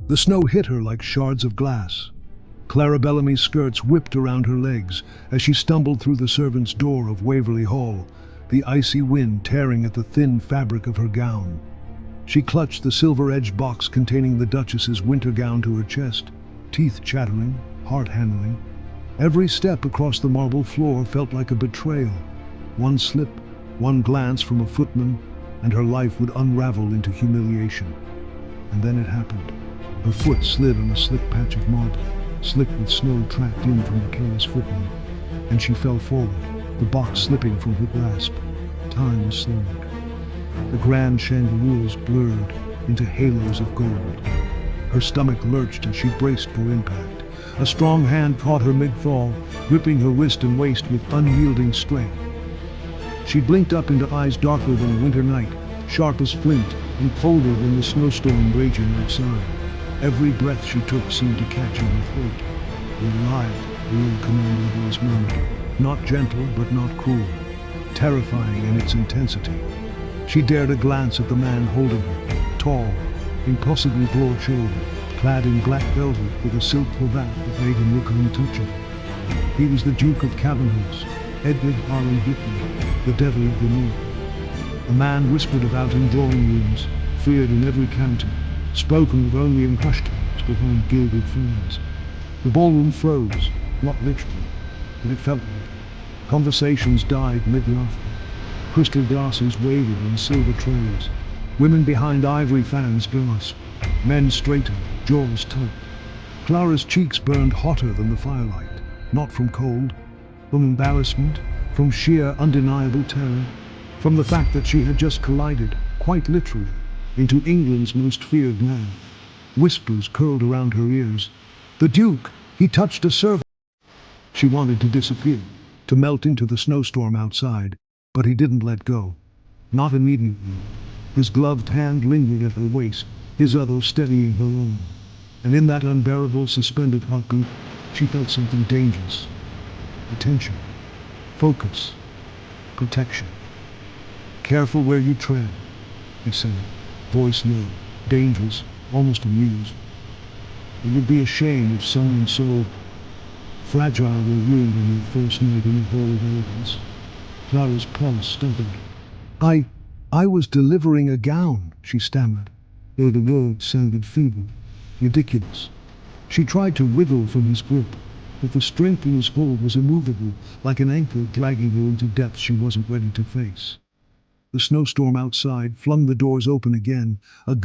The snow hit her like shards of glass. Clara Bellamy's skirts whipped around her legs as she stumbled through the servants' door of Waverley Hall, the icy wind tearing at the thin fabric of her gown. She clutched the silver-edged box containing the Duchess's winter gown to her chest, teeth chattering, heart hammering. Every step across the marble floor felt like a betrayal. One slip, one glance from a footman, and her life would unravel into humiliation. And then it happened. Her foot slid on a slick patch of marble, slick with snow tracked in from a careless footman, and she fell forward, the box slipping from her grasp. Time slowed. The grand chandeliers blurred into halos of gold. Her stomach lurched as she braced for impact. A strong hand caught her mid-fall, gripping her wrist and waist with unyielding strength. She blinked up into eyes darker than a winter night, sharp as flint and colder than the snowstorm raging outside. Every breath she took seemed to catch her with hurt. "Alive," the old commanding voice murmured, not gentle but not cruel, terrifying in its intensity. She dared a glance at the man holding her, tall, impossibly broad-shouldered, clad in black velvet with a silk cravat that made him look untouchable. He was the Duke of Blackthorne, Edward Harlan Whitney, the devil of the north. A man whispered about in drawing rooms, feared in every county, spoken of only in hushed tones behind gilded frames. The ballroom froze, not literally, but it felt like it. Conversations died mid-laughter. Crystal glasses wavered on silver trays. Women behind ivory fans gasped. Men straightened, jaws taut. Clara's cheeks burned hotter than the firelight, not from cold, from embarrassment, from sheer undeniable terror, from the fact that she had just collided, quite literally, into England's most feared man. Whispers curled around her ears. "The Duke! He touched a servant!" She wanted to disappear, to melt into the snowstorm outside, but he didn't let go. Not immediately. His gloved hand lingered at her waist, his other steadying her own. And in that unbearable suspended heartbeat, she felt something dangerous. Attention. Focus. Protection. "Careful where you tread," he said, voice low, dangerous, almost amused. "It would be a shame if someone so fragile were ruined on your first night in the Hall of Elegance." Clara's pulse stuttered. I was delivering a gown," she stammered, though the words sounded feeble, ridiculous. She tried to wriggle from his grip, but the strength in his hold was immovable, like an anchor dragging her into depths she wasn't ready to face. The snowstorm outside flung the doors open again, a